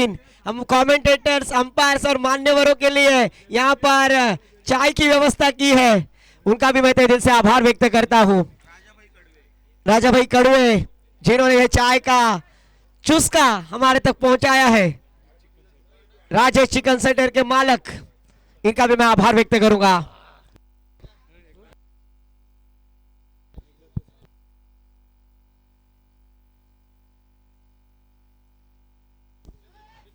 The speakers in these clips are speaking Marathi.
बेहतरीन। हम कमेंटेटर्स, अंपायर्स और मान्यवरों के लिए यहाँ पर चाय की व्यवस्था की है, उनका भी मैं तहे दिल से आभार व्यक्त करता हूँ। राजा भाई कड़वे जिन्होंने यह चाय का चुस्का हमारे तक पहुंचाया है, राजेश चिकन सेंटर के मालक, इनका भी मैं आभार व्यक्त करूंगा।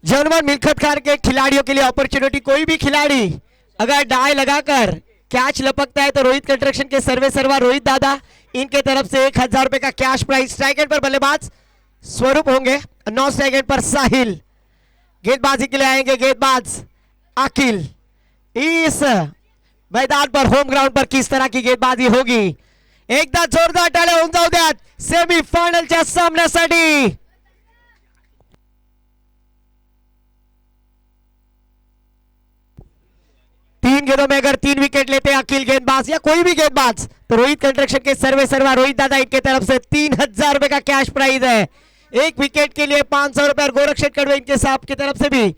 जनवन मिल्खत खान के खिलाड़ियों के लिए अपॉर्चुनिटी, कोई भी खिलाड़ी अगर डाई लगाकर कैच लपकता है तो रोहित कंस्ट्रक्शन के सर्वे सर्वा रोहित दादा, इनके तरफ से 1000 रुपए का कैश प्राइज। स्ट्राइक एंड पर बल्लेबाज स्वरूप होंगे, 9 स्ट्राइक एंड पर साहिल। गेंदबाजी के लिए आएंगे गेंदबाज अखिल। इस मैदान पर, होम ग्राउंड पर किस तरह की गेंदबाजी होगी, एकदा जोरदार टाळ्या होऊन जाऊ द्यात सेमीफायनलच्या सामन्यासाठी। तीन गेंदों में अगर 3 विकेट लेते हैं अखिल गेंदबाज या कोई भी गेंदबाज, तो रोहित कंस्ट्रक्शन के सर्वे सर्वा रोहित दादा, इनके तरफ से 3000 रुपए का कैश प्राइज है। 1 विकेट के लिए 500 रुपए और गोरख शेठ कड़वे इनके साथ की तरफ से भी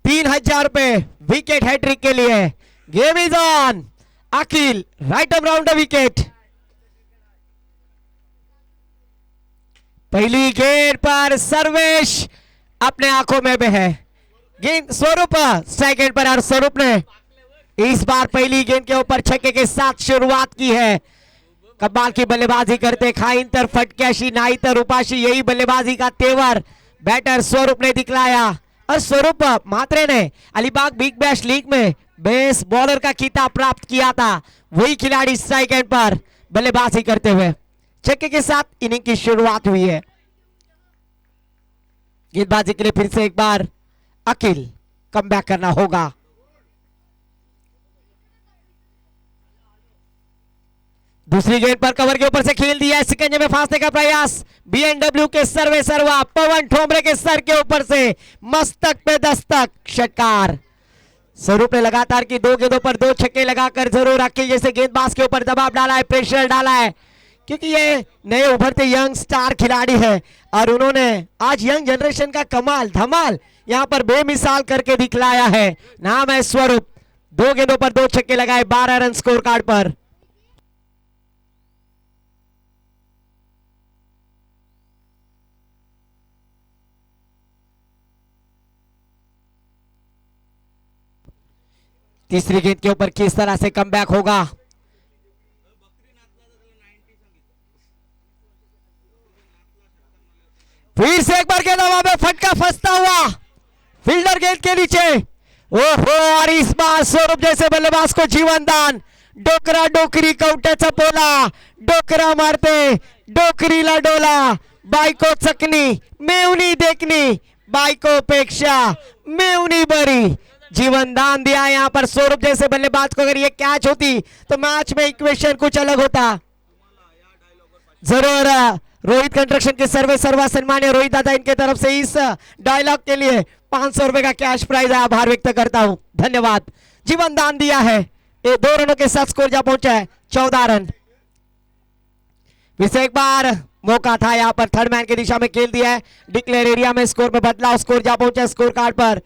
3000 रुपए विकेट हैट्रिक के लिए। Game is on. Akhil right up round wicket. पहली गेंद पर सर्वेश अपने आंखों में है। गेंद स्वरूप स्ट्राइक एंड पर, और स्वरूप ने इस बार पहली गेंद के ऊपर छक्के के साथ शुरुआत की है। कमाल की बल्लेबाजी करते खाइन तर फटक्याशी नाई तर उपाशी, यही बल्लेबाजी का तेवर बैटर स्वरूप ने दिखलाया। और स्वरूप मात्रे ने अलीबाग बिग बैश लीग में बेस्ट बॉलर का खिताब प्राप्त किया था, वही खिलाड़ी स्ट्राइक एंड पर बल्लेबाजी करते हुए छक्के के साथ इनिंग की शुरुआत हुई है। गेंदबाजी के लिए फिर से एक बार अखिल कम बैक करना होगा। दूसरी गेंद पर कवर के ऊपर से खेल दिया है, सिकंजे में फांसने का प्रयास। बीएनडब्ल्यू के सर्वे सर्वा पवन ठोमरे के सर के ऊपर से मस्तक पे दस्तक, षटकार। स्वरूप ने लगातार की 2 गेंदों पर 2 छक्के लगाकर जरूर अखिल जैसे गेंदबाज के ऊपर दबाव डाला है, प्रेशर डाला है, क्योंकि ये नए उभरते यंग स्टार खिलाड़ी है और उन्होंने आज यंग जनरेशन का कमाल धमाल यहां पर बेमिसाल करके दिखलाया है। नाम है स्वरूप। 2 गेंदों पर 2 छक्के लगाए, 12 रन स्कोर कार्ड पर। तीसरी गेंद के ऊपर किस तरह से कमबैक होगा। फिर से एक बार गेंद हवा में, फटका फंसता हुआ फील्डर गेंद के नीचे। ओहो, और इस बार स्वरूप जैसे बल्लेबाज को जीवन दान। डोकरा डोकरी कवट्याचा पोला, डोकरा मारते डोकरीला डोला, बायको चकनी मेवनी देखनी, बायको पेक्षा मेवनी बरी। जीवन दान दिया यहाँ पर स्वरूप जैसे बल्लेबाज को। अगर ये कैच होती तो मैच में इक्वेशन कुछ अलग होता। जरूर रोहित कंस्ट्रक्शन के सर्वे सर्वा सम्मान्य रोहित दादा, इनके तरफ से इस डायलॉग के लिए 500 रुपए का कैश प्राइज है। आभार व्यक्त करता हूं, धन्यवाद। जीवन दान दिया है। ये 2 रनों के साथ स्कोर जा पहुंचा है 14 रन। फिर से एक बार मौका था यहाँ पर, थर्ड मैन की दिशा में खेल दिया है, डिक्लेयर एरिया में स्कोर में बदलाव, स्कोर जा पहुंचा स्कोर कार्ड पर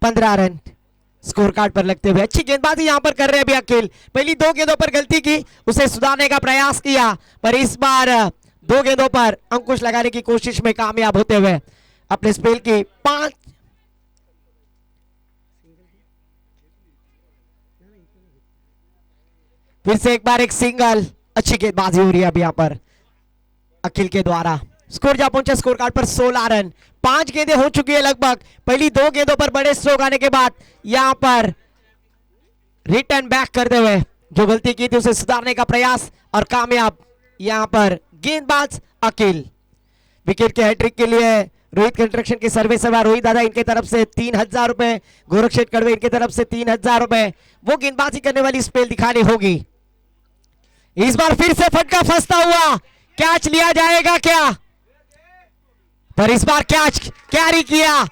15 रन स्कोर कार्ड पर लगते हुए। अच्छी गेंदबाजी यहां पर कर रहे हैं अभी अखिल। पहली 2 गेंदों पर गलती की, उसे सुधारने का प्रयास किया, पर इस बार 2 गेंदों पर अंकुश लगाने की कोशिश में कामयाब होते हुए अपने स्पेल की 5 फिर से एक बार एक सिंगल। अच्छी गेंदबाजी हो रही है अभी यहां पर अखिल के द्वारा। स्कोर जा पहुंचा स्कोर कार्ड पर 16 रन। 5 गेंदें हो चुकी है लगभग। पहली 2 गेंदों पर बड़े स्ट्रोक आने के बाद यहां पर रिटर्न बैक करते हुए जो गलती की थी उसे सुधारने का प्रयास और कामयाब यहां पर गेंदबाज अखिल। विकेट के हैट्रिक के लिए रोहित कंस्ट्रक्शन के सर्वे सर्वा रोहित दादा, इनके तरफ से 3000 रुपए, गोरख शेठ कड़वे इनके तरफ से 3000 रुपए। वो गेंदबाजी करने वाली स्पेल दिखानी होगी। इस बार फिर से फटका फंसता हुआ कैच लिया जाएगा क्या, पर इस बार कैच कैरी किया।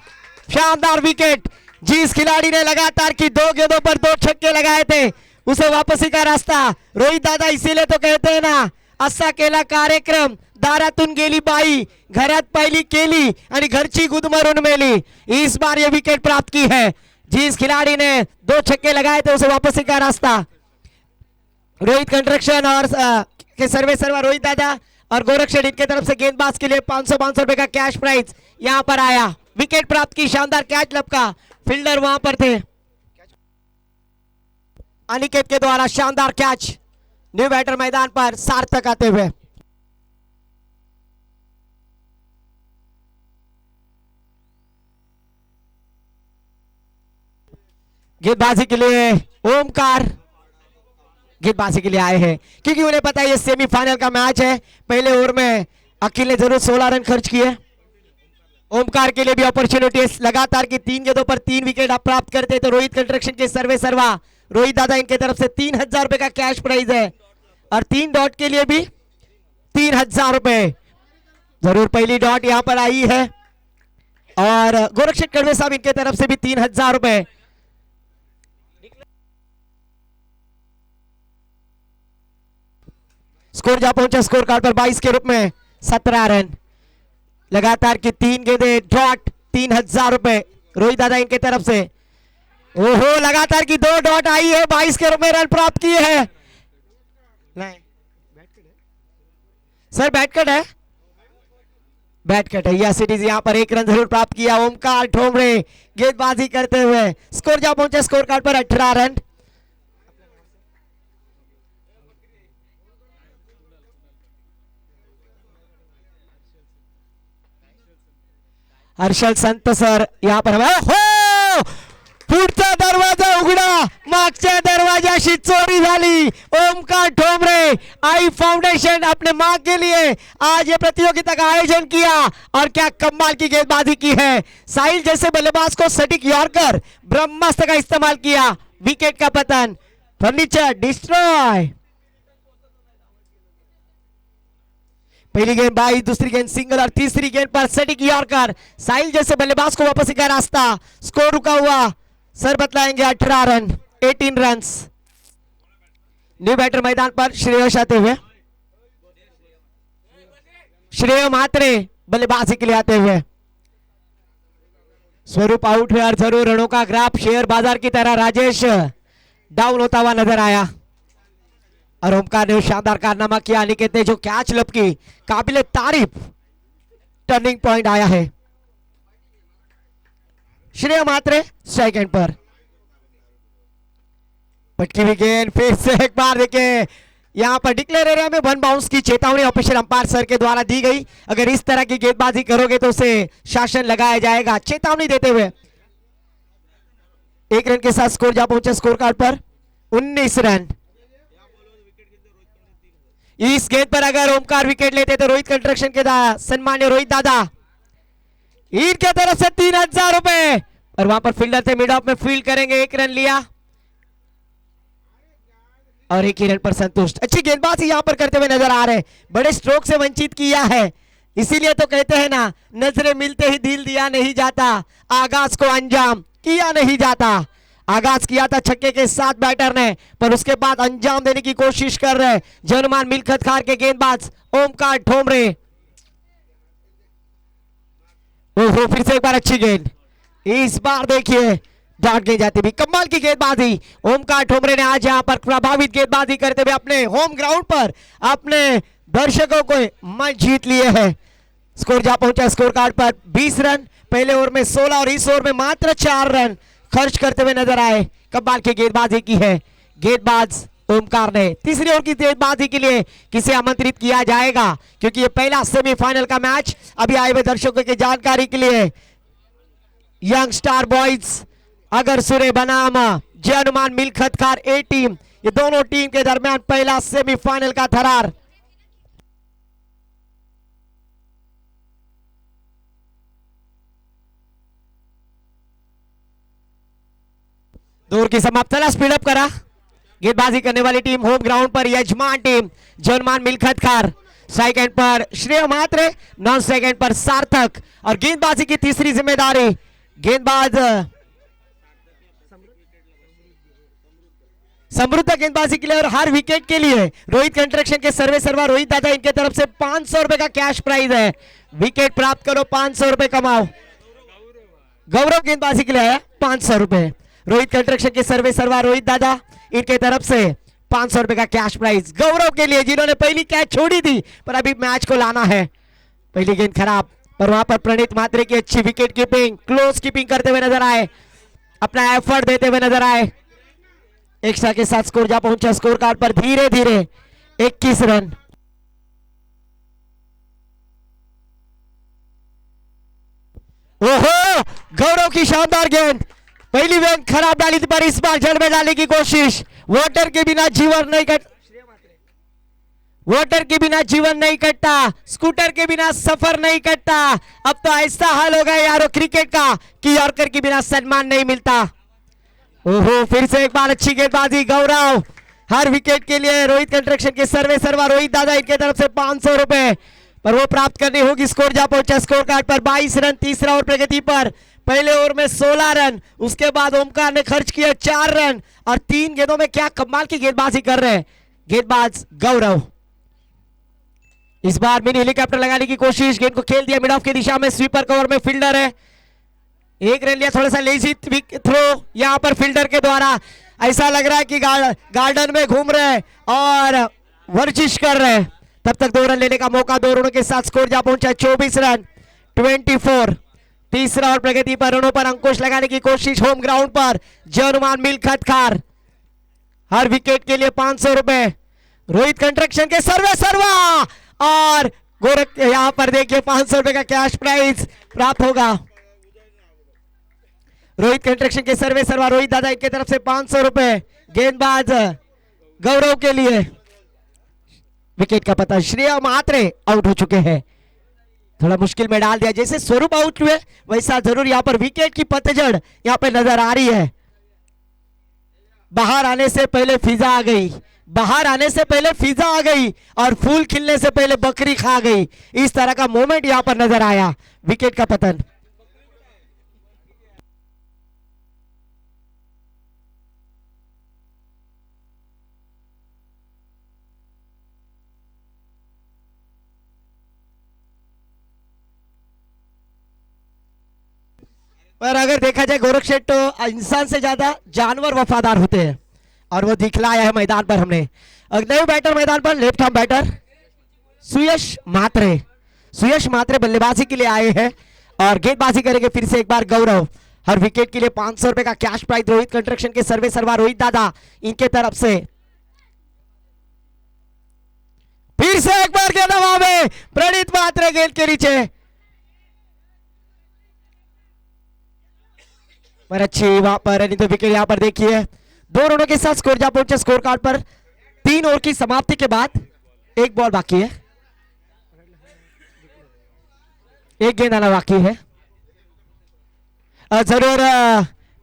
शानदार विकेट। जिस खिलाड़ी ने लगातार की 2 गेंदों पर 2 छक्के लगाए थे उसे वापसी का रास्ता रोहित दादा। इसीलिए तो कहते हैं ना, असा केला कार्यक्रम दारातून गेली बाई, घरात पहिली केली आणि घरची गुदमरून मेली। इस बार ये विकेट प्राप्त की है। जिस खिलाड़ी ने 2 छक्के लगाए थे उसे वापसी का रास्ता। रोहित कंस्ट्रक्शन और के सर्वे सर्वा रोहित दादा और गोरख शेठ की तरफ से गेंदबाज के लिए 500 रुपए का कैश प्राइज यहां पर आया। विकेट प्राप्त की, शानदार कैच लपका, फील्डर वहां पर थे। अनिकेत के द्वारा शानदार कैच न्यू बैटर मैदान पर सार्थक आते हुए। गेंदबाजी के लिए ओमकार गेंदबाजी के लिए आए हैं, क्योंकि उन्हें पता है ये सेमीफाइनल का मैच है। पहले ओवर में अखिल ने जरूर 16 रन खर्च किए। ओमकार के लिए भी अपॉर्चुनिटी, लगातार की 3 गेंदों पर 3 विकेट आप प्राप्त करते तो रोहित कंस्ट्रक्शन के सर्वे सर्वा रोहित दादा इनके तरफ से 3000 रुपए का कैश प्राइज है और 3 डॉट के लिए भी 3000 रुपए। जरूर पहली डॉट यहां पर आई है और गोरख शेठ कड़वे साहब इनके तरफ से भी 3000 रुपए। स्कोर जा पहुंचा स्कोर कार्ड पर 22 के रूप में 17 रन। लगातार की 3 गेंदें डॉट, 3000 रुपए रोहित दादा इनके तरफ से। ओहो, लगातार की 2 डॉट आई है, 22 के रूप में रन प्राप्त किए हैं। नहीं सर, बैटकट है, बैटकट है। Yes it is. यहां पर 1 रन जरूर प्राप्त किया ओमकार ठोमरे गेंदबाजी करते हुए। स्कोर जा पहुंचा स्कोर कार्ड पर 18 रन। हर्षल संत सर यहां पर हो, पुढचा दरवाजा उघडा, मागच्या दरवाजाशी चोरी झाली। ओमकार ठोमरे आई फाउंडेशन अपने मां के लिए आज ये प्रतियोगिता का आयोजन किया और क्या कमाल की गेंदबाजी की है। साहिल जैसे बल्लेबाज को सटीक यॉर्कर ब्रह्मास्त्र का इस्तेमाल किया, विकेट का पतन, फर्नीचर डिस्ट्रॉय। पहली गेंद बाई, दूसरी गेंद सिंगल और तीसरी गेंद पर सटीक यॉर्कर। साहिल जैसे बल्लेबाज को वापसी का रास्ता। स्कोर रुका हुआ, सर बतलाएंगे 18 रन, 18 रन्स। न्यू बैटर मैदान पर श्रेयस आते हुए, श्रेय मात्रे बल्लेबाजी के लिए आते हुए। स्वरूप आउट हुए और जरूर रनों का ग्राफ शेयर बाजार की तरह राजेश डाउन होता हुआ नजर आया और ओमकार ने शानदार कारनामा किया। अनिकेत ने जो कैच लपकी, काबिले तारीफ टर्निंग पॉइंट आया है। श्रेय मात्रे स्ट्राइक एंड पर पटकी हुई गेंद, फिर से एक बार देखिए यहां पर डिक्लेयर एरिया में 1 बाउंस की चेतावनी ऑफिशियल अंपायर सर के द्वारा दी गई। अगर इस तरह की गेंदबाजी करोगे तो उसे शासन लगाया जाएगा, चेतावनी देते हुए। 1 रन के साथ स्कोर जा पहुंचे स्कोर कार्ड पर 19 रन। इस गेंद पर अगर ओमकार विकेट लेते तो रोहित कंस्ट्रक्शन के सम्मान्य रोहित दादा इनके तरफ से 3000 रुपए और वहां पर फील्डर थे, मिड ऑफ में फील्ड करेंगे। 1 रन लिया और 1 ही रन पर संतुष्ट। अच्छी गेंदबाजी यहां पर करते हुए नजर आ रहे, बड़े स्ट्रोक से वंचित किया है। इसीलिए तो कहते हैं ना, नजरें मिलते ही दिल दिया नहीं जाता, आगाज को अंजाम किया नहीं जाता। आगाज किया था छक्के के साथ बैटर ने, पर उसके बाद अंजाम देने की कोशिश कर रहे जनमान मिल्खत खार के गेंदबाज ओमकार ठोमरे। ओहो, फिर से एक बार अच्छी गेंद, इस बार देखिए डॉट गेंद जाती भी, कमाल की गेंदबाजी ओमकार ठोमरे ने आज यहां पर प्रभावित गेंदबाजी करते हुए अपने होम ग्राउंड पर अपने दर्शकों को मन जीत लिए है। स्कोर जा पहुंचा स्कोर कार्ड पर 20 रन। पहले ओवर में 16 और इस ओवर में मात्र 4 रन खर्च करते हुए नजर आए। कमाल की गेंदबाजी की है गेंदबाज ओमकार ने। तीसरी ओवर की गेंदबाजी के लिए किसे आमंत्रित किया जाएगा, क्योंकि ये पहला सेमीफाइनल का मैच। अभी आए हुए दर्शकों की जानकारी के लिए यंग स्टार बॉयज अगर सुरे बनाम जय हनुमान मिल्खत खार ए टीम, ये दोनों टीम के दरमियान पहला सेमीफाइनल का थरार। दौर की समाप्त, चला स्पीड अप करा। गेंदबाजी करने वाली टीम होम ग्राउंड पर यजमान टीम जनमान मिल्खत खार। स्ट्राइक एंड पर श्रेय मात्रे, नॉन स्ट्राइक एंड पर सार्थक और गेंदबाजी की तीसरी जिम्मेदारी गेंदबाज समृद्ध गेंदबाजी के लिए और हर विकेट के लिए रोहित कंस्ट्रक्शन के सर्वे सर्वा रोहित दादा इनके तरफ से 500 रुपए का कैश प्राइज है। विकेट प्राप्त करो, 500 रुपए कमाओ। गौरव गेंदबाजी के लिए है 500 रुपए। रोहित कंस्ट्रक्शन के सर्वे सर्वा रोहित दादा इनके तरफ से 500 रुपए का कैश प्राइज गौरव के लिए, जिन्होंने पहली कैच छोड़ी थी पर अभी मैच को लाना है। पहली गेंद खराब पर वहां पर प्रणीत मात्रे की अच्छी विकेट कीपिंग, क्लोज कीपिंग करते हुए नजर आए, अपना एफर्ट देते हुए नजर आए। एक्स्ट्रा के साथ स्कोर जा पहुंचा स्कोर कार्ड पर धीरे धीरे 21 रन। ओहो, गौरव की शानदार गेंद, पहली गेंद खराब डाली थी पर इस बार जड़ में डालने की कोशिश। वाटर के बिना जीवन नहीं कट, वाटर के बिना जीवन नहीं कटता, स्कूटर के बिना सफर नहीं कटता। अब तो ऐसा हाल हो गया यारो क्रिकेट का कि यॉर्कर के बिना सम्मान नहीं मिलता। ओहो, फिर से एक बार अच्छी गेंदबाजी गौरव, हर विकेट के लिए रोहित कंस्ट्रक्शन के सर्वे सर्वा रोहित दादा इनके तरफ से 500 रुपए पर वो प्राप्त करनी होगी। स्कोर जा पहुंचा स्कोर कार्ड पर 22 रन, तीसरा ओवर प्रगति पर। पहले ओवर में 16 रन, उसके बाद ओमकार ने खर्च किया 4 रन और 3 गेंदों में क्या कमाल की गेंदबाजी कर रहे हैं गेंदबाज गौरव। इस बार मिनी हेलीकॉप्टर लगाने की कोशिश, गेंद को खेल दिया मिड ऑफ की दिशा में, स्वीपर कवर में फील्डर है, एक रन लिया, थोड़ा सा लेजी थ्रो यहां पर फील्डर के द्वारा। ऐसा लग रहा है कि गार्डन में घूम रहे हैं और वर्जिश कर रहे हैं। तब तक 2 रन लेने का मौका दो रनों के साथ स्कोर जा पहुंचा 24 रन 24। तीसरा और प्रगति पर रनों पर अंकुश लगाने की कोशिश होम ग्राउंड पर जनुमान मिल खटखार, हर विकेट के लिए 500 रुपए। रोहित कंस्ट्रक्शन के सर्वे सर्वा और गोरख यहां पर देखिए 500 रुपए का कैश प्राइज प्राप्त होगा। रोहित कंस्ट्रक्शन के सर्वे सर्वा रोहित दादा इनके तरफ से 500 रुपए गेंदबाज गौरव के लिए। विकेट का पता, श्रेया मात्रे आउट हो चुके हैं, थोड़ा मुश्किल में डाल दिया। जैसे स्वरूप आउट हुए वैसा जरूर यहां पर विकेट की पतझड़ यहां पर नजर आ रही है। बाहर आने से पहले फिजा आ गई, बाहर आने से पहले फिजा आ गई और फूल खिलने से पहले बकरी खा गई, इस तरह का मोमेंट यहां पर नजर आया। विकेट का पतन। पर अगर देखा जाए गोरख शेठ तो इंसान से ज्यादा जानवर वफादार होते हैं और वो दिखलाया है मैदान पर हमने। नए बैटर मैदान पर लेफ्ट आर्म बैटर सुयश मात्रे, सुयश मात्रे बल्लेबाजी के लिए आए हैं और गेंदबाजी करेंगे फिर से एक बार गौरव। हर विकेट के लिए 500 रुपए का कैश प्राइज रोहित कंस्ट्रक्शन के सर्वे सर्वा रोहित दादा इनके तरफ से। फिर से एक बार गेंद हवा में, प्रणीत मात्रे गेंद के नीचे पर अच्छी वहां पर नहीं तो विकेट यहां पर देखिए 2 रनों के साथ स्कोर जा पहुंचा स्कोर कार्ड पर। 3 ओवर की समाप्ति के बाद 1 बॉल बाकी है, 1 गेंद आना बाकी है। जरूर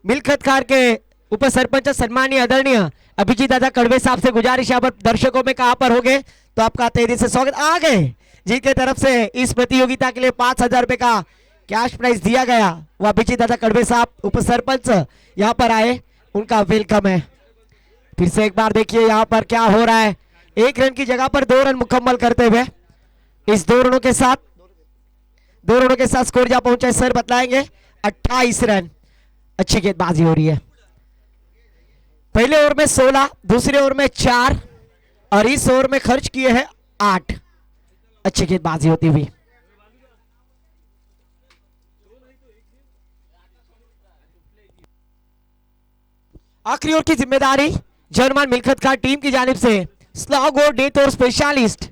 मिलखतकार के उप सरपंच सम्मानीय आदरणीय अभिजीत दादा कड़वे साहब से गुजारिश यहाँ पर दर्शकों में कहां पर हो गए तो आपका तेजी से स्वागत। आ गए जिनके तरफ से इस प्रतियोगिता के लिए 5000 रुपए का कैश प्राइज दिया गया, वो अभिजीत दादा कड़वे साहब उप सरपंच यहां पर आए, उनका वेलकम है। फिर से एक बार देखिए यहां पर क्या हो रहा है, 1 रन की जगह पर 2 रन मुकम्मल करते हुए इस 2 रनों के साथ स्कोर जा पहुंचा है सर बतलाएंगे 28 रन। अच्छी गेंदबाजी हो रही है। पहले ओवर में 16, दूसरे ओवर में 4 और इस ओवर में खर्च किए हैं 8। अच्छी गेंदबाजी होती हुई। आखिरी ओवर की जिम्मेदारी जर्मन मिलखतकार टीम की जानिब से स्लॉग और डेथ और स्पेशलिस्ट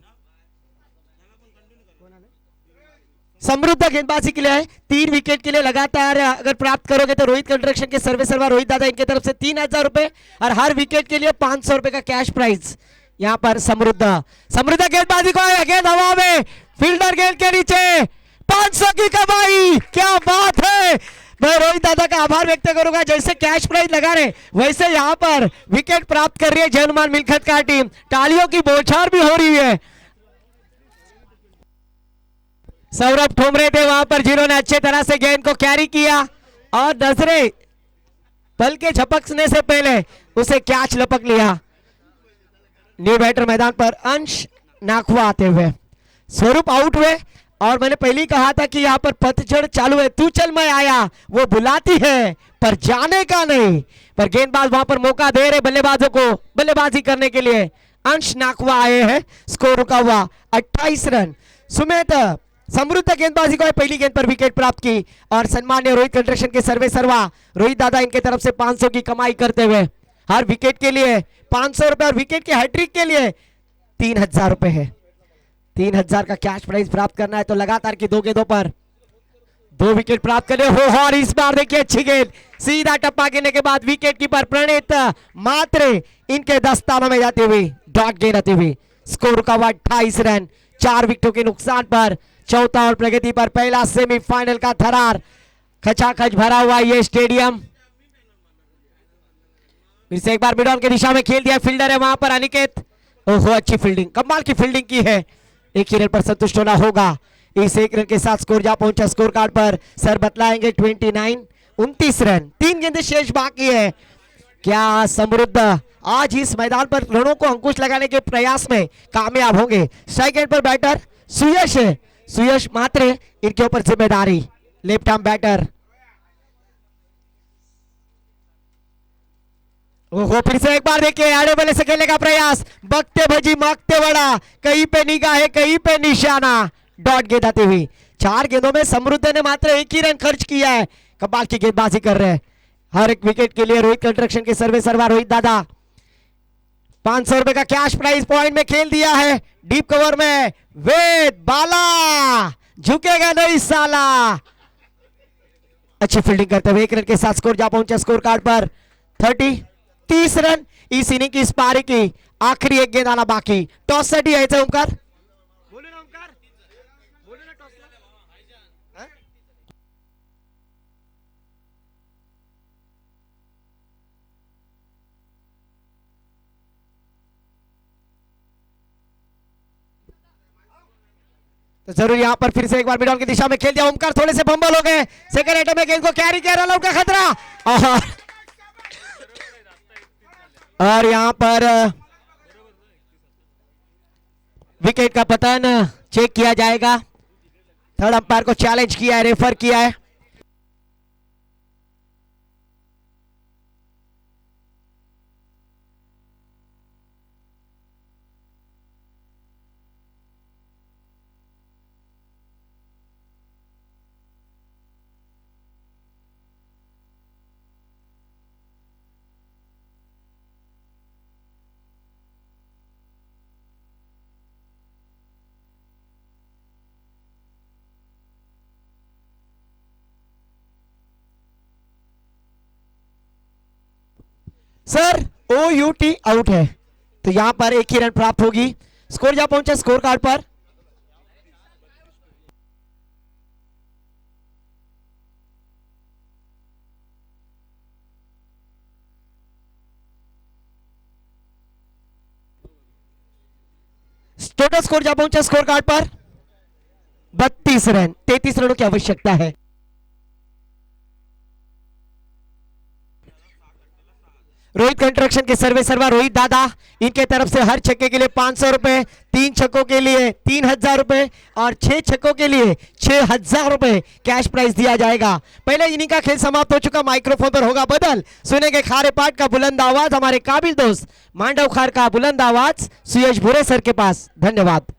समृद्ध गेंदबाजी के लिए है। 3 विकेट के लिए लगातार अगर प्राप्त करोगे तो रोहित कंस्ट्रक्शन के सर्वे सर्वा रोहित दादा इनके तरफ से 3000 रुपए और हर विकेट के लिए 500 रुपए का कैश प्राइज यहां पर समृद्ध गेंदबाजी को है, गेंद हवा में, फील्डर गेंद के नीचे, 500 की कमाई, क्या बात है। मैं रोहित दादा का आभार व्यक्त करूंगा, जैसे कैश प्राइज लगा रहे वैसे यहां पर विकेट प्राप्त कर रही है जनुमान मिलखतकार टीम। तालियों की बौछार भी हो रही है। सौरभ ठोमरे थे वहां पर जिन्होंने अच्छे तरह से गेंद को कैरी किया और नजरें पल के झपकने से पहले उसे कैच लपक लिया। न्यू बैटर मैदान पर अंश नाखवा आते हुए, स्वरूप आउट हुए। और मैंने पहले ही कहा था कि यहाँ पर पतझड़ चालू है, तू चल मैं आया, वो बुलाती है पर जाने का नहीं। पर गेंदबाज वहां पर मौका दे रहे बल्लेबाजों को बल्लेबाजी करने के लिए। अंश नाखवा आए हैं, स्कोर रुका हुआ 28 रन। सुमित समृद्ध गेंदबाजी को पहली गेंद पर विकेट प्राप्त की और सम्मान्य रोहित कंस्ट्रक्शन के सर्वे सर्वा रोहित दादा इनके तरफ से 500 की कमाई करते हुए हर विकेट के लिए 500 रुपए और विकेट के हैट्रिक के लिए 3000 रुपए है। 3000 का कैश प्राइज प्राप्त करना है तो लगातार की 2 गेंदों पर 2 विकेट प्राप्त करने हो। और इस बार देखिए अच्छी गेंद, सीधा टप्पा गिरने के बाद विकेट कीपर प्रणीत मात्रे इनके दस्तानों में जाती हुई डॉट गेंद आती हुई। स्कोर रुका हुआ 28 रन। 4 विकेटों के नुकसान पर चौथा और प्रगति पर पहला सेमीफाइनल का थरार खचाखच भरा हुआ ये स्टेडियम। फिर से एक बार मिड ऑन की दिशा में खेल दिया, फील्डर है वहां पर अनिकेत। ओहो अच्छी फील्डिंग, कमाल की फील्डिंग की है। एक ही रन पर संतुष्ट होना होगा। इस एक रन के साथ स्कोर जा पहुंचा स्कोर कार्ड पर सर बतलाएंगे 29 रन। 3 गेंदें शेष बाकी है। क्या समृद्ध आज इस मैदान पर रनों को अंकुश लगाने के प्रयास में कामयाब होंगे? स्ट्राइक एंड पर बैटर सुयश है, सुयश मात्रे इनके ऊपर जिम्मेदारी। लेफ्ट आर्म बैटर, ओहो फिर से एक बार देखिए आड़े बल्ले से खेलने का प्रयास, बकते भजी मांगते बड़ा, कहीं पे निगाह है कहीं पे निशाना, डॉट गेंद आती हुई। 4 गेंदों में समृद्ध ने मात्र 1 ही रन खर्च किया है। कमाल की गेंदबाजी कर रहे हैं। हर एक विकेट के लिए रोहित कंस्ट्रक्शन के सर्वे सर्वा रोहित दादा 500 रुपए का कैश प्राइज पॉइंट में खेल दिया है। डीप कवर में वेद बाला झुकेगा नहीं साला। अच्छी फील्डिंग करते हुए 1 रन के साथ स्कोर जा पहुंचा स्कोर कार्ड पर 30 रन। इस इनिंग की इस पारी की आखिरी 1 गेंद आना बाकी। टॉस साठी यायचं ओमकार, बोलो ना ओमकार, बोलो ना टॉस। तो जरूर यहां पर फिर से एक बार मिड ऑन की दिशा में खेल दिया ओमकार, थोड़े से फंबल हो गए। सेकंड अटेम्प्ट में गेंद को कैरी किया, रन आउट का खतरा। और यहां पर विकेट का पतन चेक किया जाएगा। थर्ड अंपायर को चैलेंज किया है, रेफर किया है। सर OUT आउट है तो यहां पर 1 ही रन प्राप्त होगी। स्कोर जा पहुंचा स्कोर कार्ड पर टोटल स्कोर जा पहुंचा स्कोर कार्ड पर 32 रन। 33 रनों की आवश्यकता है। रोहित कंस्ट्रक्शन के सर्वे सर्वा रोहित दादा इनके तरफ से हर छक्के के लिए 500 रुपए, 3 छक्कों के लिए 3000 रुपए और 6 छक्कों के लिए 6000 रुपए कैश प्राइज दिया जाएगा। पहले इनिंग का खेल समाप्त हो चुका, माइक्रोफोन पर होगा बदल। सुनेंगे खारे पाट का बुलंद आवाज हमारे काबिल दोस्त मांडव खार का बुलंद आवाज सुयश भूरे सर के पास। धन्यवाद।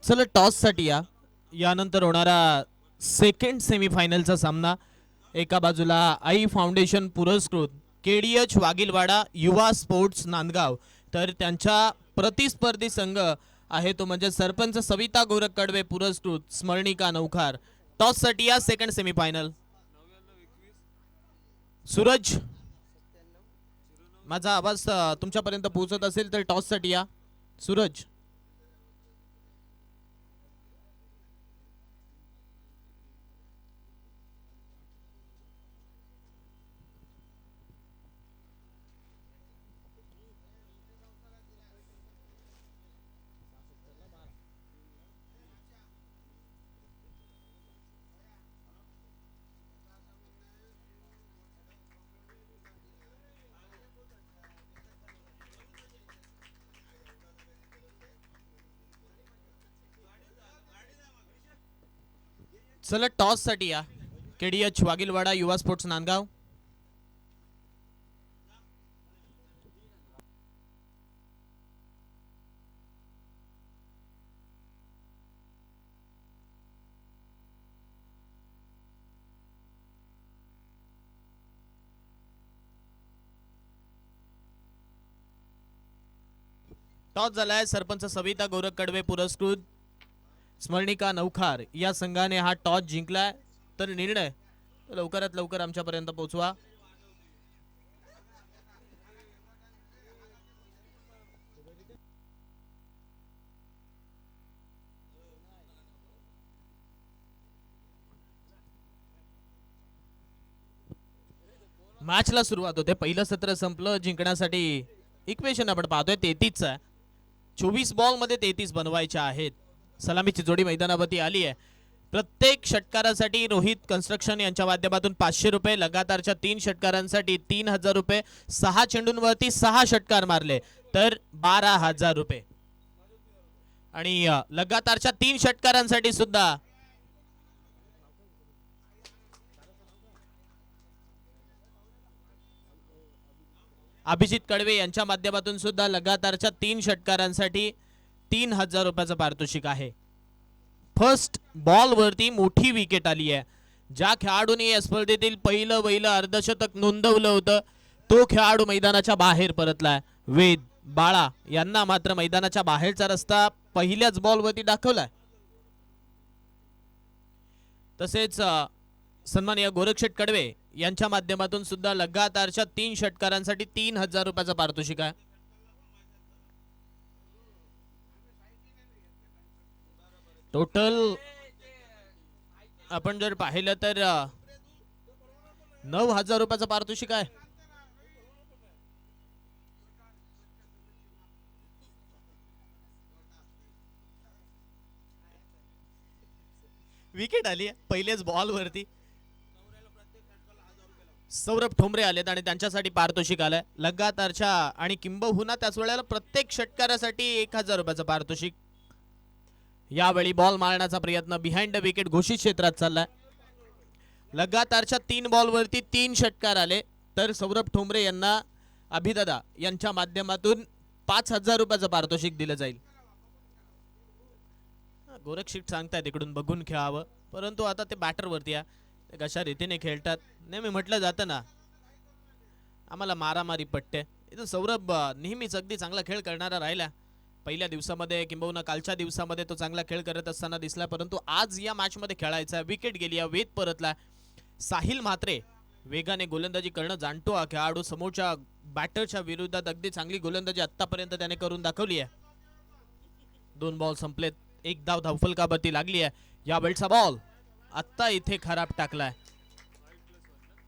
चला टॉससाठी यानंतर होणारा सेकंड सेमीफायनलचा सामना. एका बाजूला आई फाउंडेशन पुरस्कृत KDH वागिलवाडा युवा स्पोर्ट्स नांदगाव, तर त्यांच्या प्रतिस्पर्धी संघ आहे तो म्हणजे सरपंच सविता गोरख कडवे पुरस्कृत स्मरणिका नौखार. टॉससाठी सेकंड सेमीफायनल. सूरज, माझा आवाज तुमच्यापर्यंत पोहोचत असेल तर टॉससाठी सूरज. चला टॉससाठी KDH वागिलवाडा युवा स्पोर्ट्स नांदगाव. टॉस झालाय. सरपंच सविता गोरख कडवे पुरस्कृत स्मरणिका नौखार या संघाने हा टॉस जिंकलाय. तर निर्णय लवकरात लवकर आमच्यापर्यंत पोहोचवा. मॅचला सुरुवात होते. पहिलं सत्र संपलं. जिंकण्यासाठी इक्वेशन आपण पाहतोय 33 आहे. 24 बॉल मध्ये 33 बनवायचे आहेत. सलामीची जोडी मैदानावरती आली आहे. प्रत्येक षटकारासाठी रोहित कन्स्ट्रक्शन यांच्या माध्यमातून 500 रुपये, लगातारच्या 3 षटकारांसाठी 3000 रुपये, 6 चेंडूंवरती 6 षटकार मारले तर 12000 रुपये, आणि लगातारच्या 3 षटकारांसाठी सुद्धा अभिजित कडवे यांच्या माध्यमातून सुद्धा लगातारच्या 3 षटकारांसाठी 3000 रुपयाचं पारितोषिक आहे. फर्स्ट बॉल वरती मोठी विकेट आली आहे. ज्या खेळाडूने या स्पर्धेतील पहिलं अर्धशतक नोंदवलं होतं तो खेळाडू मैदानाच्या बाहेर परतलाय. वेद बाळा यांना मात्र मैदानाच्या बाहेरचा रस्ता पहिल्याच बॉल वरती दाखवलाय. तसेच सन्माननीय गोरक्षेट कडवे यांच्या माध्यमातून सुद्धा लगातारच्या 3 षटकारांसाठी 3000 रुपयाचं पारितोषिक आहे. टोटल आपण जर पाहिलं तर 9000 रुपयाचं पारितोषिक आहे. विकेट आली पहिलेच बॉल वरती. सौरभ ठोंबरे आलेत आणि त्यांच्यासाठी पारितोषिक आलंय लगातारच्या आणि किंबहुना त्याच वेळेला प्रत्येक षटकारासाठी 1000 रुपयाचं पारितोषिक. यावेळी बॉल मारण्याचा प्रयत्न बिहाइंड द विकेट घोषित क्षेत्रात चाललाय. लगातारच्या 3 बॉल वरती 3 षटकार आले तर सौरभ ठोंबरे यांना अभिदादा यांच्या माध्यमातून 5000 रुपयाचं पारितोषिक दिलं जाईल. गोरक्षित सांगतायत इकडून बघून खेळावं, परंतु आता ते बॅटर वरती ते कशा रीतीने खेळतात. नेहमी म्हटलं जातं ना आम्हाला मारामारी पट्टे. इथं सौरभ नेहमीच अगदी चांगला खेळ करणारा राहिला. पहिल्या दिवसामध्ये किंबहुना कालच्या दिवसामध्ये तो चांगला खेळ करत असताना दिसला, परंतु आज या मॅच मध्ये खेळायचा. विकेट गेली, वेद परतला. साहिल म्हात्रे वेगाने गोलंदाजी करणं जाणतो हा खेळाडू. समोरच्या बॅटरच्या विरोधात अगदी चांगली गोलंदाजी आतापर्यंत त्याने करून दाखवली आहे. 2 बॉल संपलेत. 1 धाव धावफलकावरती लागली आहे. या वेळचा बॉल आता इथे खराब टाकलाय.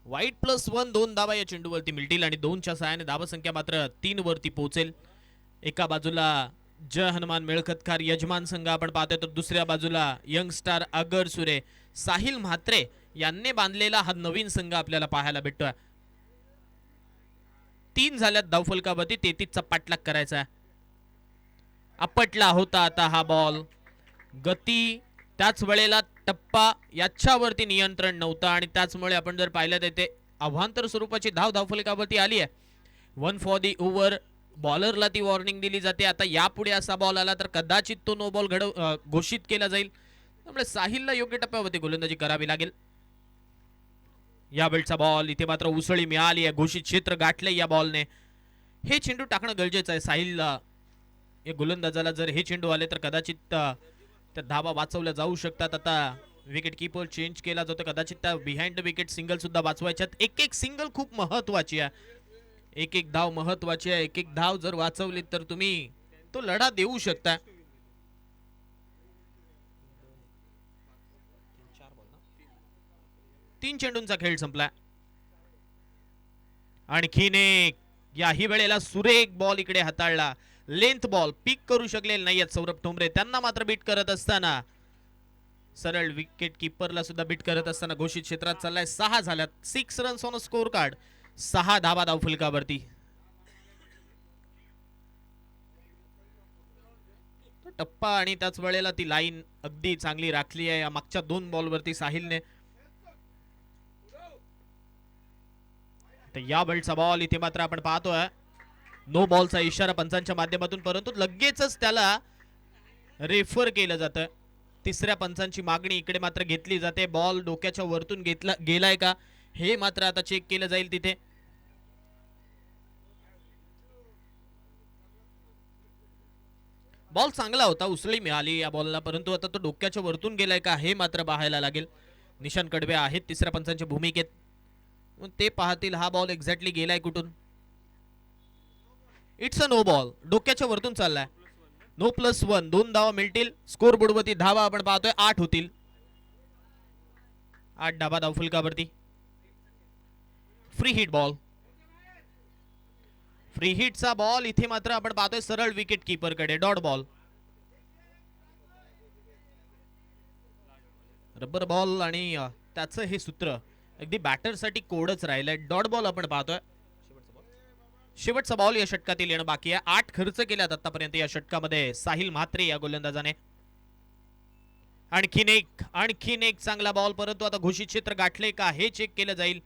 वाईट +1 2 धावा या चेंडूवरती मिळतील आणि 2च्या सहाय्याने धावसंख्या मात्र 3 वरती पोहोचेल. एका बाजूला जय हनुमान मेळखतकार यजमान संघ आपण पाहतोय, तर दुसऱ्या बाजूला यंगस्टार अगर सुरे साहिल म्हात्रे यांनी बांधलेला हा नवीन संघ आपल्याला पाहायला भेटतोय. 3 झाल्यात धावफलकावरती. 33चा पाठलाग करायचा. आपटला होता आता हा बॉल. गती त्याच वेळेला टप्पा याच्यावरती नियंत्रण नव्हतं आणि त्याचमुळे आपण जर पाहिलं तर ते अवांतर स्वरूपाची धावफलकावरती आली आहे. 1 फॉर दी ओव्हर बॉलरला ती वॉर्निंग दिली जाते. आता यापुढे असा बॉल आला तर कदाचित तो नो बॉल घोषित केला जाईल. त्यामुळे साहिलला योग्य टप्प्यावरती गोलंदाजी करावी लागेल. या वेळचा बॉल इथे मात्र उसळी मिळाली आहे. घोषित क्षेत्र गाठले या बॉलने. हे चेंडू टाकणं गरजेचं आहे. साहिलला या गोलंदाजाला जर हे चेंडू आले तर कदाचित त्या धावा वाचवल्या जाऊ शकतात. आता विकेट किपर चेंज केला जातो. कदाचित त्या बिहाइंड द विकेट सिंगल सुद्धा वाचवायच्यात. एक एक सिंगल खूप महत्वाची आहे. एक एक धाव महत्वाची आहे. एक एक धाव जर वाचवली तर तुम्ही तो लढा देऊ शकता. तीन चेंडूंचा खेळ संपला. आणखीन एक याही वेळेला सुरेख बॉल इकडे हाताळला. लेंथ बॉल पिक करू शकलेले नाहीयेत सौरभ ठोंबरे. त्यांना मात्र बीट करत असताना सरळ विकेट किपरला सुद्धा बीट करत असताना घोषित क्षेत्रात चाललाय. 6 झाल्यात. 6 रन्स ऑन स्कोर कार्ड. 6 धावा धावफलकावरती. टप्पा आणि त्याच वेळेला ती लाईन अगदी चांगली राखली आहे या मागच्या 2 बॉलवरती साहिलने. तर या वेळचा बॉल इथे मात्र आपण पाहतोय नो बॉलचा इशारा पंचांच्या माध्यमातून, परंतु लगेचच त्याला रेफर केलं जातं. तिसऱ्या पंचांची मागणी इकडे मात्र घेतली जाते. बॉल डोक्याच्या वरतून गेलाय का हे मात्र आता चेक केलं जाईल तिथे. बॉल चांगला होता. उसळी मिळाली या बॉलला, परंतु आता तो डोक्याच्या वरतून गेलाय का हे मात्र पाहायला लागेल. निशान कडवे आहेत तिसऱ्या पंचांच्या भूमिकेत. ते पाहतील हा बॉल एक्झॅक्टली गेलाय कुठून. It's a no ball. डोक्याच्या वरतून चाललाय. नो +1. 2 धावा मिळतील. स्कोर बोर्डवरती धावा आपण पाहतोय 8 होतील. 8 धावा धावफलकावरती. Free hit ball. फ्री हिटचा बॉल इथे मात्र आपण पाहतोय सरळ विकेट किपर कडे. Dot ball. रबर बॉल आणि त्याचं हे सूत्र अगदी बॅटर साठी कोडच राहिलंय. डॉट बॉल आपण पाहतोय. शेवटचा बॉल या षटकातील येणं बाकी आहे. 8 खर्च केल्यात आतापर्यंत या षटकामध्ये साहिल म्हात्रे या गोलंदाजाने. आणखीन एक चांगला बॉल, परंतु आता घोषित क्षेत्र गाठले का हे चेक केलं जाईल.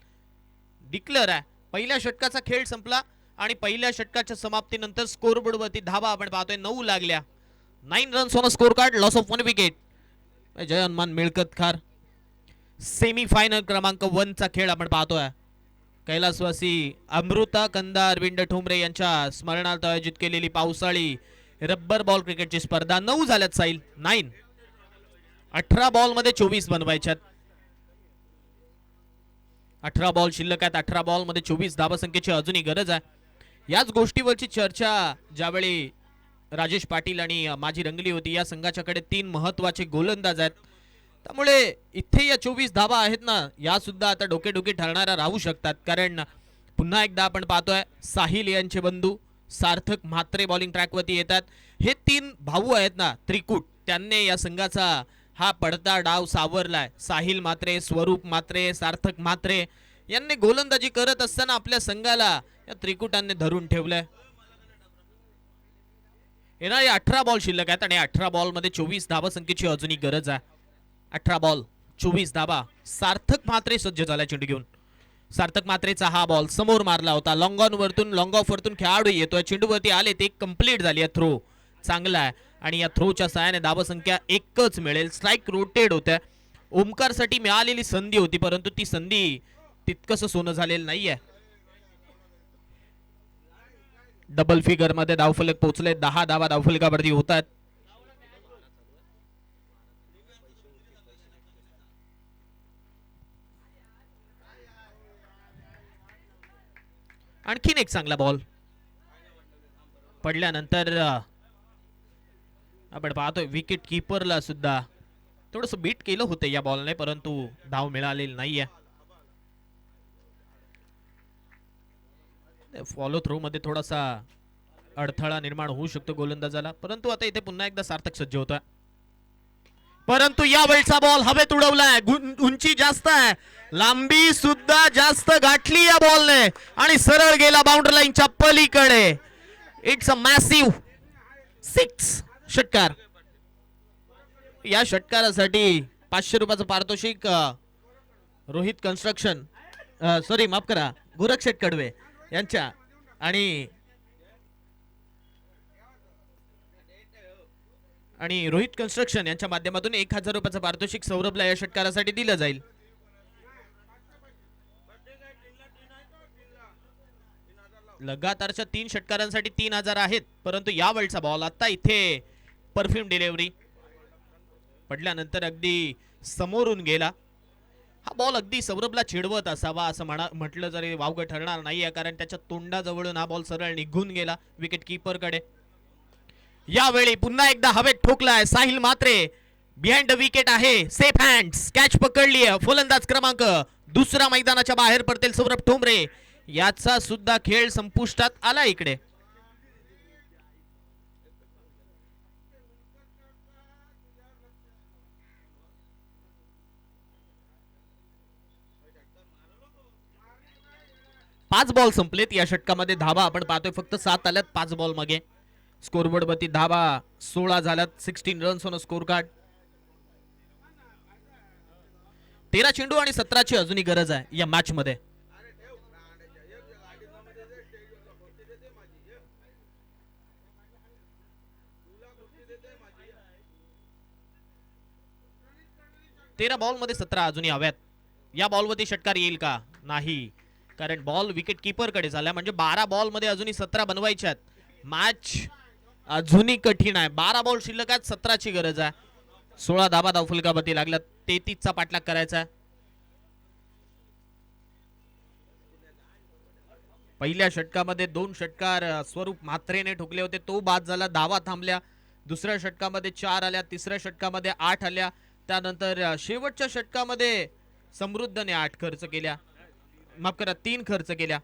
डिक्लेअर आहे. पहिल्या षटकाचा खेळ संपला आणि पहिल्या षटकाच्या समाप्तीनंतर स्कोरबोर्ड वरती धावा आपण पाहतोय 9 लागल्या. 9 runs on score card. Loss of 1 wicket. Jai Hanuman मिळकतकार. सेमी फायनल क्रमांक 1 चा खेळ आपण पाहतोय. कैलासवासी अमृता कंदा अरविंद ठोंबरे यांच्या स्मरणार्थ आयोजित केलेली पावसाळी रब्बर बॉल क्रिकेटची स्पर्धा. 9 झाल्यात साहिल. 9. 18 बॉल मध्ये 24 बनवायच्यात. 18 बॉल शिल्लक आहेत. 18 बॉल मध्ये 24 धावसंख्येची अजूनही गरज आहे. याच गोष्टीवरची चर्चा ज्यावेळी राजेश पाटील आणि माझी रंगली होती. या संघाच्याकडे 3 महत्वाचे गोलंदाज आहेत. त्यामुळे इथे या 24 धावा आहेत ना, या सुद्धा आता डोकेडोकी ठरणाऱ्या राहू शकतात. कारण पुन्हा एकदा आपण पाहतोय साहिल यांचे बंधू सार्थक म्हात्रे बॉलिंग ट्रॅकवरती येतात. हे 3 भाऊ आहेत ना त्रिकूट, त्यांनी या संघाचा हा पडता डाव सावरलाय. साहिल म्हात्रे, स्वरूप म्हात्रे, सार्थक म्हात्रे यांनी गोलंदाजी करत असताना आपल्या संघाला या त्रिकुटांनी धरून ठेवलंय. येणारे 18 बॉल शिल्लक आहेत आणि 18 बॉल मध्ये 24 धावसंख्येची अजूनही गरज आहे. 18 बॉल 24 धावा. सार्थक म्हात्रे सज्ज झाला चेंडू घेऊन. सार्थक म्हात्रेचा हा बॉल समोर मारला होता. लॉंग ऑन वरतून लॉंग ऑफ वरतून खेळाडू येतोय. चेंडू वरती आले ते कंप्लीट झाली आहे. थ्रो चांगला आहे आणि या थ्रोच्या साहाय्याने धावसंख्या 1च मिळेल. स्ट्राइक रोटेड होत्या. ओमकार साठी मिळालेली संधी होती, परंतु ती संधी तितकंस सोनं झालेलं नाहीये. डबल फिगर मध्ये धावफलक पोहोचले. 10 धावा धावफलकावरती होतात. आणखीन एक चांगला बॉल पडल्यानंतर आपण पाहतोय विकेट किपरला सुद्धा थोडस बीट केलं होतं या बॉलने, परंतु धाव मिळालेली नाहीये. फॉलो थ्रो मध्ये थोडासा अडथळा निर्माण होऊ शकतो गोलंदाजाला, परंतु आता इथे पुन्हा एकदा सार्थक सज्ज होतोय. परंतु या वेळचा बॉल हवेत उडवलाय. उंची जास्त आहे, लांबी सुद्धा जास्त गाठली या बॉलने आणि सरळ गेला बाउंड्री लाईनच्या पलीकडे. इट्स अ मॅसिव्ह 6 षटकार. या षटकारासाठी 500 रुपयाचं पारितोषिक रोहित कन्स्ट्रक्शन सॉरी माफ करा गोरख शेठ कडवे यांच्या आणि आणि रोहित कन्स्ट्रक्शन यांच्या माध्यमातून 1,000 रुपयाचं पारितोषिक सौरभला या षटकारासाठी दिलं जाईल. लगातारच्या 3 षटकारांसाठी 3,000 आहेत, परंतु या वेळचा बॉल आता इथे परफ्यूम डिलिव्हरी पडल्यानंतर अगदी समोरून गेला. हा बॉल अगदी सौरभला चिडवत असावा असं म्हटलं जरी वावगं ठरणार नाहीये, कारण त्याच्या तोंडाजवळून हा बॉल सरळ निघून गेला विकेट कीपर कडे. यावेळी पुन्हा एकदा हवेत ठोकलाय साहिल मात्रे. बिहाइंड द विकेट आहे, सेफ हँड्स, कॅच पकडली. फलंदाज क्रमांक दुसरा मैदानाच्या बाहेर पडतील सौरभ ठोंबरे. याचा सुद्धा खेळ संपुष्टात आला इकडे. पाच बॉल संपलेत या षटकामध्ये. धाबा आपण पाहतोय फक्त 7 आल्यात 5 बॉल मागे. स्कोरबोर्ड वरती धाबा 16 झाल्यात. 16 रन्स ऑन स्कोर कार्ड. 13 चेंडू आणि 17ची अजूनही गरज आहे या मॅच मध्ये. तेरा बॉल मध्ये 17 अजूनही हव्यात. या बॉलवरती षटकार येईल का? नाही, कारण बॉल विकेट कीपर कडे झाला. म्हणजे 12 बॉल मध्ये अजूनही 17 बनवायच्या आहेत. मॅच अजूनही कठीण आहे. 12 बॉल शिल्लक आहेत, 17ची गरज आहे. 16 धाबा धावफलकावरती लागला. 33चा पाठलाग करायचा आहे. पहिल्या षटकामध्ये 2 षटकार स्वरूप म्हात्रेने ठोकले होते, तो बाद झाला. धावा थांबल्या. दुसऱ्या षटकामध्ये 4 आल्या. तिसऱ्या षटकामध्ये 8 आल्या. त्यानंतर शेवटच्या षटकामध्ये समृद्धने 8 खर्च केल्या, माफ करा 3 खर्च केल्या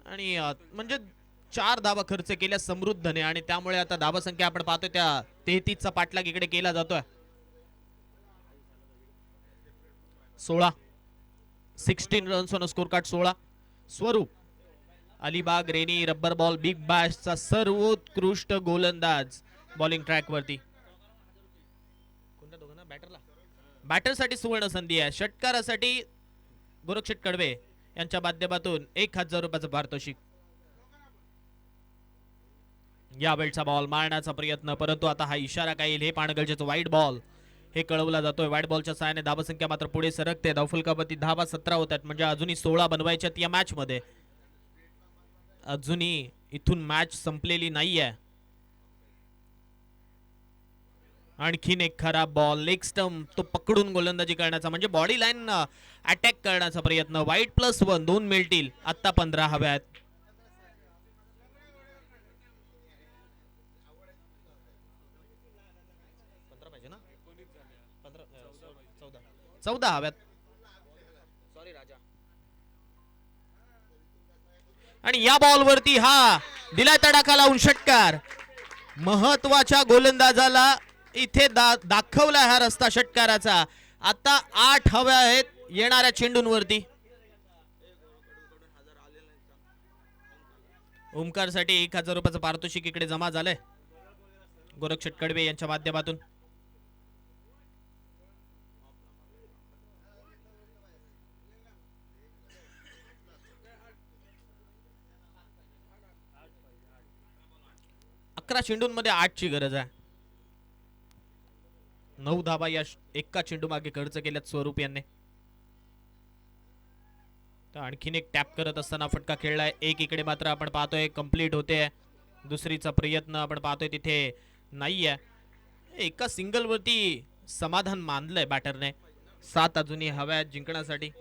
आणि म्हणजे 4 धावा खर्च केल्या समृद्धने. आणि त्यामुळे आता धावा संख्या आपण पाहतोय त्या 33चा पाठलाग इकडे केला जातोय. 16 रन्स ऑन स्कोर कार्ड. 16 स्वरूप Alibag rainy rubber ball big बॅशचा सर्वोत्कृष्ट गोलंदाज बॉलिंग ट्रॅक वरती. बॅटरसाठी सुवर्ण संधी आहे. षटकारासाठी गोरक्षेट कडवे यांच्या माध्यमातून 1,000 रुपयाचं पारितोषिक. यावेळचा बॉल मारण्याचा प्रयत्न, परंतु आता हा इशारा काय येईल हे पाहणं गरजेचं. वाईट बॉल हे कळवला जातोय. वाईट बॉलच्या सहाय्याने धावा संख्या मात्र पुढे सरकते. धावफलकावरती धावा 17 होत आहेत, म्हणजे अजूनही 16 बनवायच्यात या मॅच मध्ये. अजूनही इथून मॅच संपलेली नाहीये. आणखीन एक खराब बॉल. लेग स्टंप तो पकडून गोलंदाजी करण्याचा, म्हणजे बॉडी लाईन अटॅक करण्याचा प्रयत्न. वाईट +1 2 मिळतील. आता 15 हव्यात. पाहिजे ना, 14 हव्यात. सॉरी राजा. आणि या बॉल वरती हा दिला तडाखा लावून षटकार. महत्वाच्या गोलंदाजाला इथे दाखवला हा रस्ता षटकाराचा. आता 8 हव्या आहेत येणाऱ्या चेंडूंवरती. ओमकार साठी 1,000 रुपयाचं पारितोषिक इकडे जमा झालंय गोरक्षेट कडवे यांच्या माध्यमातून. अकरा चेंडूंमध्ये 8ची गरज आहे. 9 धाबा या एका चेंडू मागे खर्च केल्यात स्वरूप यांनी. तर आणखीन एक टॅप करत असताना फटका खेळलाय. एक इकडे मात्र आपण पाहतोय कंप्लीट होते. दुसरीचा प्रयत्न आपण पाहतोय तिथे नाहीये. एका सिंगल वरती समाधान मानलंय बॅटरने. 7 अजूनही हव्या आहेत जिंकण्यासाठी.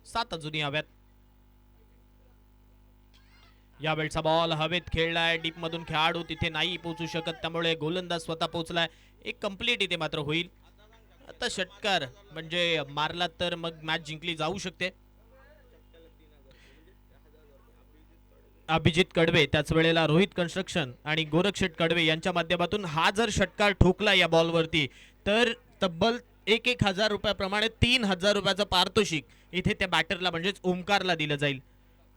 सात अजूनही हव्यात. यावेळचा बॉल हवेत खेळलाय. डीप मधून खेळाडू तिथे नाही पोहोचू शकत, त्यामुळे गोलंदाज स्वतः पोहोचलाय. एक कंप्लीट इथे मात्र होईल. आता षटकार म्हणजे मारला तर मग मॅच जिंकली जाऊ शकते. अभिजित कडवे त्याच वेळेला रोहित कन्स्ट्रक्शन आणि गोरक्षेट कडवे यांच्या माध्यमातून हा जर षटकार ठोकला या बॉलवरती तर तब्बल 1,000 रुपयाप्रमाणे 3,000 रुपयाचं पारितोषिक इथे त्या बॅटरला म्हणजेच ओमकारला दिलं जाईल.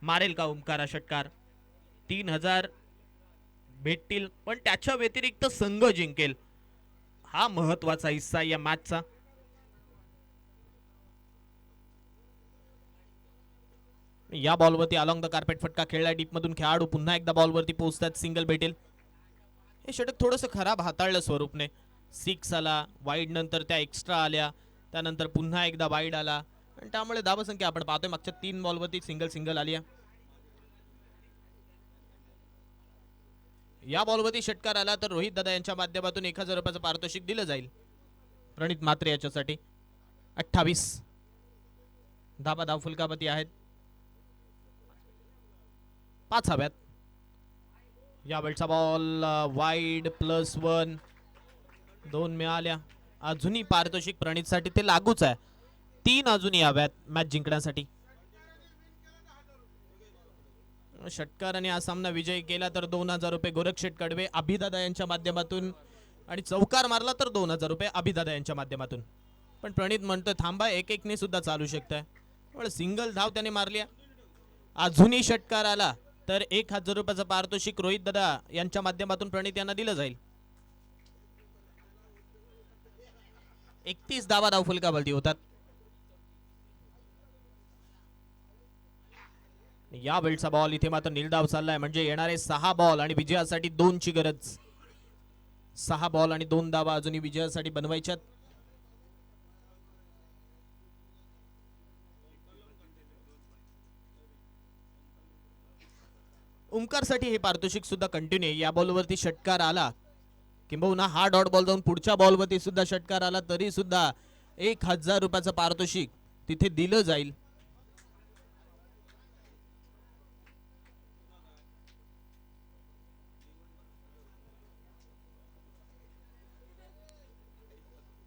मारेल का ओमकार हा षटकार? 3,000 भेटतील, पण त्याच्या व्यतिरिक्त संघ जिंकेल. हा महत्वाचा हिस्सा या मॅचचा. या बॉलवरती अलॉंग द कार्पेट फटका खेळला डीप मधून खेळाडू पुन्हा एकदा बॉलवरती पोहोचतात सिंगल भेटेल. हे षटक थोडंसं खराब हाताळलं स्वरूपने. 6 आला, वाईड नंतर त्या एक्स्ट्रा आल्या, त्यानंतर पुन्हा एकदा वाईड आला आणि त्यामुळे धावसंख्या आपण पाहतोय मागच्या 3 बॉलवरती सिंगल सिंगल आली आहे. या बॉलवरती षटकार आला तर रोहित दादा यांच्या माध्यमातून 1000 रुपयाचं पारितोषिक दिलं जाईल प्रणित म्हात्रे याच्यासाठी. 28 धाव फुलकापती आहेत, 5 हव्यात. यावेळचा बॉल वाईड +1, 2 मिळाल्या. अजूनही पारितोषिक प्रणितसाठी ते लागूच आहे. 3 अजूनही हव्यात मॅच जिंकण्यासाठी. षटकाराने हा सामना विजयी केला तर 2000 रुपये गोरखशेठ कडवे अभिदादा यांच्या माध्यमातून आणि चौकार मारला तर 2000 रुपये अभिदादा यांच्या माध्यमातून. पण प्रणित म्हणतोय थांबा, 1-1 ने सुद्धा चालू शकतंय. सिंगल धाव त्याने मारली. अजूनही षटकार आला तर 1000 रुपयाचं पारितोषिक रोहित दादा यांच्या माध्यमातून प्रणित यांना दिलं जाईल. 31 धाव फुलकाबलती होतात. या वेळचा बॉल इथे मात्र निर्धाव चाललाय, म्हणजे येणारे 6 बॉल आणि विजयासाठी 2 ची गरज. 6 बॉल आणि 2 धावा अजूनही विजयासाठी बनवायच्यात. ओमकारसाठी हे पारितोषिक सुद्धा कंटिन्यू. या बॉलवरती षटकार आला किंबहुना हा डॉट बॉल जाऊन पुढच्या बॉलवरती सुद्धा षटकार आला तरी सुद्धा 1000 रुपयाचं पारितोषिक तिथे दिलं जाईल.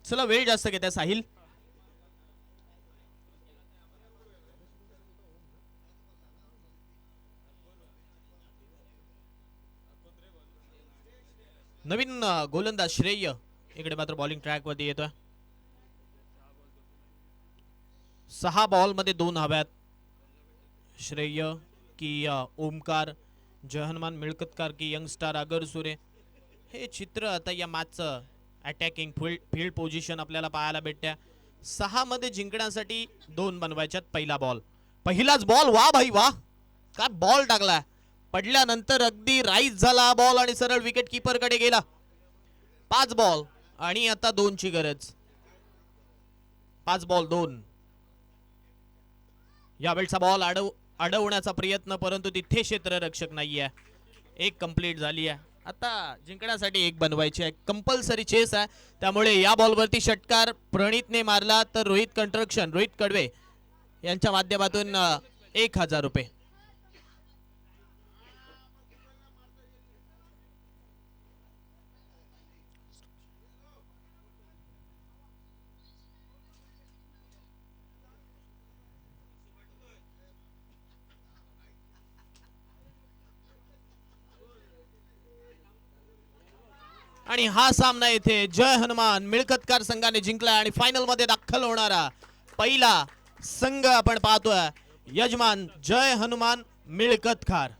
चला, वेळ जास्त घेत आहे साहिल. नवीन गोलंदाज श्रेय इकडे मात्र बॉलिंग ट्रॅक वरती येतोय. 6 बॉल मध्ये 2 हव्यात. श्रेय की ओमकार, जय हनुमान मिळकतकार की यंगस्टार अगरसुरे, हे चित्र आता या मॅचचं अटॅकिंग फील्ड पोझिशन आपल्याला पाहायला भेटत्या. 6 मध्ये जिंकण्यासाठी 2 बनवायच्यात. पहिला बॉल, पहिलाच बॉल, वा भाई वा, काय बॉल टाकला. पडल्यानंतर अगदी राईज झाला बॉल आणि सरळ विकेट कीपर कडे गेला. 5 बॉल आणि आता 2 ची गरज. 5 बॉल 2. यावेळचा बॉल अडवण्याचा प्रयत्न, परंतु तिथे क्षेत्ररक्षक नाहीये. 1 कंप्लीट झाली आहे. आता जिंकण्यासाठी 1 बनवायची आहे. कंपल्सरी चेस आहे, त्यामुळे या बॉलवरती षटकार प्रणितने मारला तर रोहित कडवे यांच्या माध्यमातून 1000 रुपये. आणि हा सामना येथे जय हनुमान मिळकतकार संघाने जिंकला आणि फायनल मध्ये दाखल होणारा पहिला संघ आपण पाहतोय, यजमान जय हनुमान मिळकतकार.